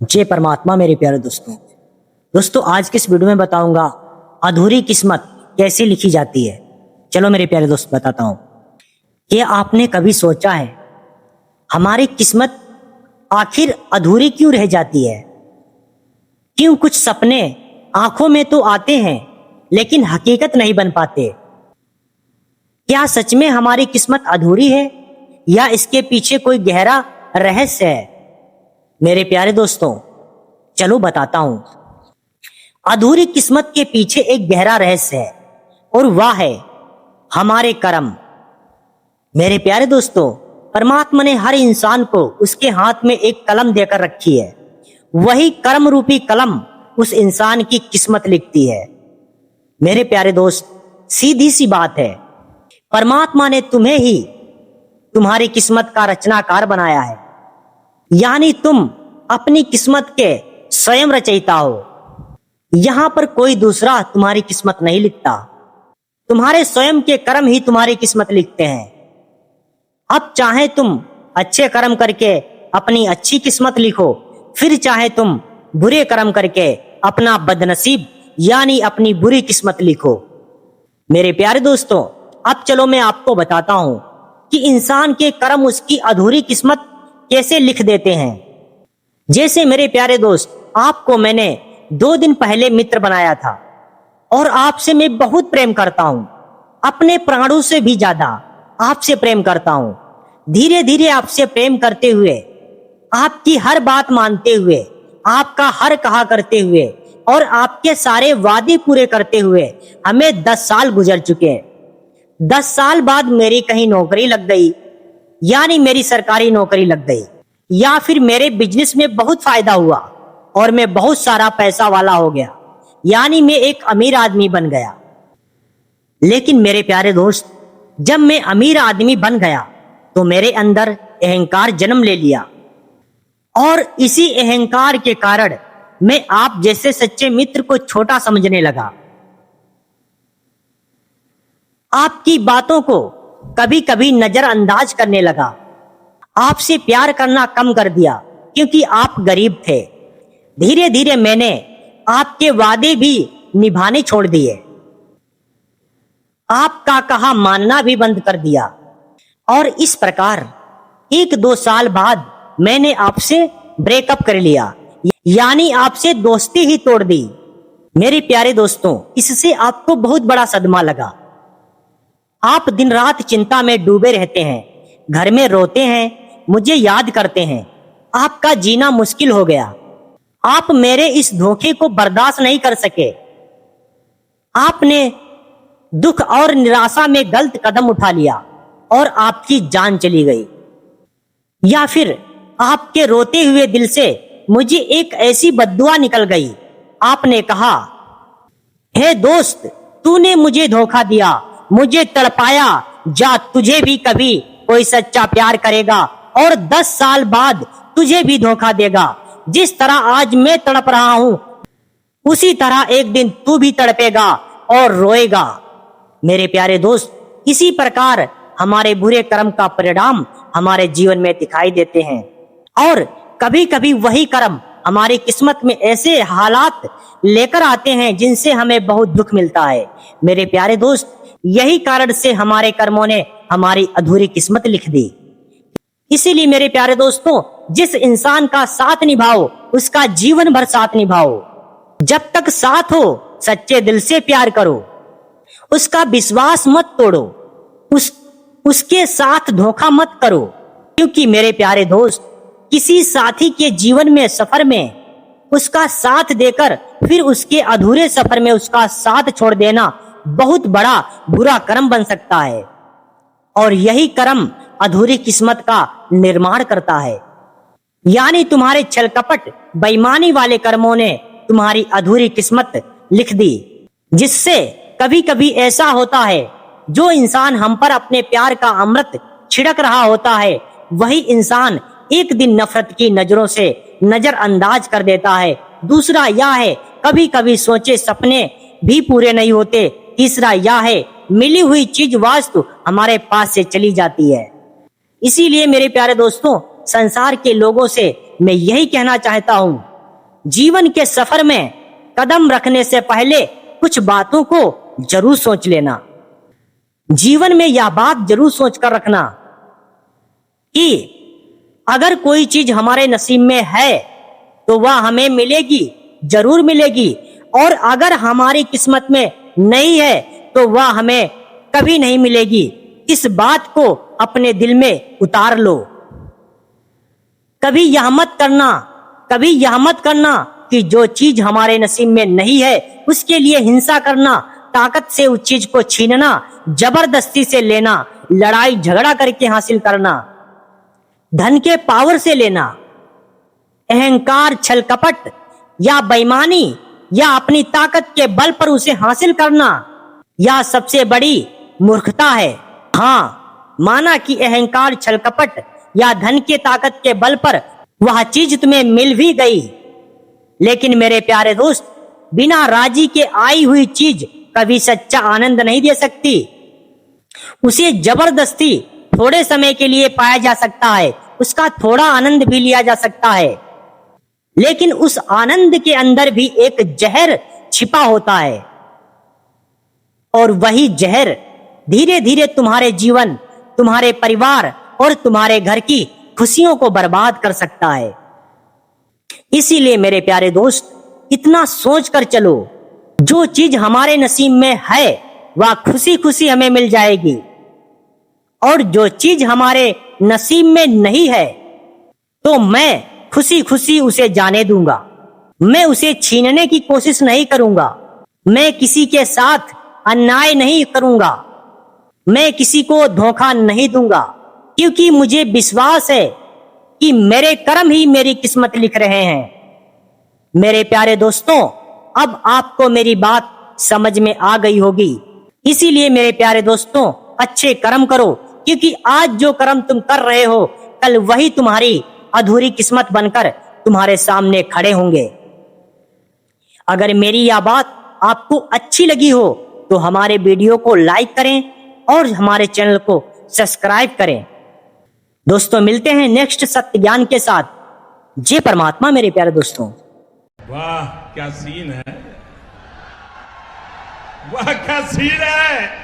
जय परमात्मा। मेरे प्यारे दोस्तों आज के इस वीडियो में बताऊंगा अधूरी किस्मत कैसे लिखी जाती है। चलो मेरे प्यारे दोस्त बताता हूं कि आपने कभी सोचा है हमारी किस्मत आखिर अधूरी क्यों रह जाती है? क्यों कुछ सपने आंखों में तो आते हैं लेकिन हकीकत नहीं बन पाते? क्या सच में हमारी किस्मत अधूरी है या इसके पीछे कोई गहरा रहस्य है? मेरे प्यारे दोस्तों चलो बताता हूं। अधूरी किस्मत के पीछे एक गहरा रहस्य है और वह है हमारे कर्म। मेरे प्यारे दोस्तों, परमात्मा ने हर इंसान को उसके हाथ में एक कलम देकर रखी है। वही कर्म रूपी कलम उस इंसान की किस्मत लिखती है। मेरे प्यारे दोस्त, सीधी सी बात है, परमात्मा ने तुम्हें ही तुम्हारी किस्मत का रचनाकार बनाया है, यानी तुम अपनी किस्मत के स्वयं रचयिता हो। यहां पर कोई दूसरा तुम्हारी किस्मत नहीं लिखता, तुम्हारे स्वयं के कर्म ही तुम्हारी किस्मत लिखते हैं। अब चाहे तुम अच्छे कर्म करके अपनी अच्छी किस्मत लिखो, फिर चाहे तुम बुरे कर्म करके अपना बदनसीब यानी अपनी बुरी किस्मत लिखो। मेरे प्यारे दोस्तों, अब चलो मैं आपको बताता हूं कि इंसान के कर्म उसकी अधूरी किस्मत कैसे लिख देते हैं। जैसे मेरे प्यारे दोस्त, आपको मैंने 2 दिन पहले मित्र बनाया था और आपसे मैं बहुत प्रेम करता हूं, अपने प्राणों से भी ज्यादा आपसे प्रेम करता हूं। धीरे धीरे आपसे प्रेम करते हुए, आपकी हर बात मानते हुए, आपका हर कहा करते हुए और आपके सारे वादे पूरे करते हुए हमें 10 साल गुजर चुके हैं। 10 साल बाद मेरी कहीं नौकरी लग गई, यानी मेरी सरकारी नौकरी लग गई, या फिर मेरे बिजनेस में बहुत फायदा हुआ और मैं बहुत सारा पैसा वाला हो गया, यानी मैं एक अमीर आदमी बन गया। लेकिन मेरे प्यारे दोस्त, जब मैं अमीर आदमी बन गया तो मेरे अंदर अहंकार जन्म ले लिया और इसी अहंकार के कारण मैं आप जैसे सच्चे मित्र को छोटा समझने लगा। आपकी बातों को कभी कभी नजरअंदाज करने लगा। आपसे प्यार करना कम कर दिया क्योंकि आप गरीब थे। धीरे धीरे मैंने आपके वादे भी निभाने छोड़ दिए, आपका कहा मानना भी बंद कर दिया और इस प्रकार 1-2 साल बाद मैंने आपसे ब्रेकअप कर लिया, यानी आपसे दोस्ती ही तोड़ दी। मेरे प्यारे दोस्तों, इससे आपको बहुत बड़ा सदमा लगा। आप दिन रात चिंता में डूबे रहते हैं, घर में रोते हैं, मुझे याद करते हैं। आपका जीना मुश्किल हो गया। आप मेरे इस धोखे को बर्दाश्त नहीं कर सके। आपने दुख और निराशा में गलत कदम उठा लिया और आपकी जान चली गई। या फिर आपके रोते हुए दिल से मुझे एक ऐसी बद्दुआ निकल गई। आपने कहा, हे दोस्त, तूने मुझे धोखा दिया, मुझे तड़पाया, जा तुझे भी कभी कोई सच्चा प्यार करेगा और 10 साल बाद तुझे भी धोखा देगा। जिस तरह आज मैं तड़प रहा हूं उसी तरह एक दिन तू भी तड़पेगा और रोएगा। मेरे प्यारे दोस्त, इसी प्रकार हमारे बुरे कर्म का परिणाम हमारे जीवन में दिखाई देते हैं और कभी कभी वही कर्म हमारी किस्मत में ऐसे हालात लेकर आते हैं जिनसे हमें बहुत दुख मिलता है। मेरे प्यारे दोस्त, यही कारण से हमारे कर्मों ने हमारी अधूरी किस्मत लिख दी। इसीलिए मेरे प्यारे दोस्तों, जिस इंसान का साथ निभाओ उसका जीवन भर साथ निभाओ। जब तक साथ हो सच्चे दिल से प्यार करो, उसका विश्वास मत तोड़ो, उसके साथ धोखा मत करो। क्योंकि मेरे प्यारे दोस्त, किसी साथी के जीवन में सफर में उसका साथ देकर फिर उसके अधूरे सफर में उसका साथ छोड़ देना बहुत बड़ा बुरा कर्म बन सकता है और यही कर्म अधूरी किस्मत का निर्माण करता है। यानी तुम्हारे छल कपट बेईमानी वाले कर्मों ने तुम्हारी अधूरी किस्मत लिख दी। जिससे कभी कभी ऐसा होता है, जो इंसान हम पर अपने प्यार का अमृत छिड़क रहा होता है वही इंसान एक दिन नफरत की नजरों से नजरअंदाज कर देता है। दूसरा यह है, कभी कभी सोचे सपने भी पूरे नहीं होते। तीसरा यह है, मिली हुई चीज वास्तु हमारे पास से चली जाती है। इसीलिए मेरे प्यारे दोस्तों, संसार के लोगों से मैं यही कहना चाहता हूं जीवन के सफर में कदम रखने से पहले कुछ बातों को जरूर सोच लेना। जीवन में यह बात जरूर सोच कर रखना कि अगर कोई चीज हमारे नसीब में है तो वह हमें मिलेगी, जरूर मिलेगी, और अगर हमारी किस्मत में नहीं है तो वह हमें कभी नहीं मिलेगी। इस बात को अपने दिल में उतार लो। कभी यह मत करना कि जो चीज हमारे नसीब में नहीं है उसके लिए हिंसा करना, ताकत से उस चीज को छीनना, जबरदस्ती से लेना, लड़ाई झगड़ा करके हासिल करना, धन के पावर से लेना, अहंकार, छल कपट या बेईमानी या अपनी ताकत के बल पर उसे हासिल करना, यह सबसे बड़ी मूर्खता है। हाँ, माना कि अहंकार, छल कपट या धन के ताकत के बल पर वह चीज तुम्हें मिल भी गई, लेकिन मेरे प्यारे दोस्त, बिना राजी के आई हुई चीज कभी सच्चा आनंद नहीं दे सकती। उसे जबरदस्ती थोड़े समय के लिए पाया जा सकता है, उसका थोड़ा आनंद भी लिया जा सकता है, लेकिन उस आनंद के अंदर भी एक जहर छिपा होता है, और वही जहर धीरे धीरे तुम्हारे जीवन, तुम्हारे परिवार और तुम्हारे घर की खुशियों को बर्बाद कर सकता है। इसीलिए मेरे प्यारे दोस्त, इतना सोच कर चलो, जो चीज हमारे नसीब में है वह खुशी खुशी हमें मिल जाएगी, और जो चीज हमारे नसीब में नहीं है तो मैं खुशी खुशी उसे जाने दूंगा। मैं उसे छीनने की कोशिश नहीं करूंगा, मैं किसी के साथ अन्याय नहीं करूंगा, मैं किसी को धोखा नहीं दूंगा, क्योंकि मुझे विश्वास है कि मेरे कर्म ही मेरी किस्मत लिख रहे हैं। मेरे प्यारे दोस्तों, अब आपको मेरी बात समझ में आ गई होगी। इसीलिए मेरे प्यारे दोस्तों, अच्छे कर्म करो, क्योंकि आज जो कर्म तुम कर रहे हो कल वही तुम्हारी अधूरी किस्मत बनकर तुम्हारे सामने खड़े होंगे। अगर मेरी यह बात आपको अच्छी लगी हो तो हमारे वीडियो को लाइक करें और हमारे चैनल को सब्सक्राइब करें। दोस्तों, मिलते हैं नेक्स्ट सत्य ज्ञान के साथ। जय परमात्मा मेरे प्यारे दोस्तों। वाह क्या सीन है, वाह क्या सीन है।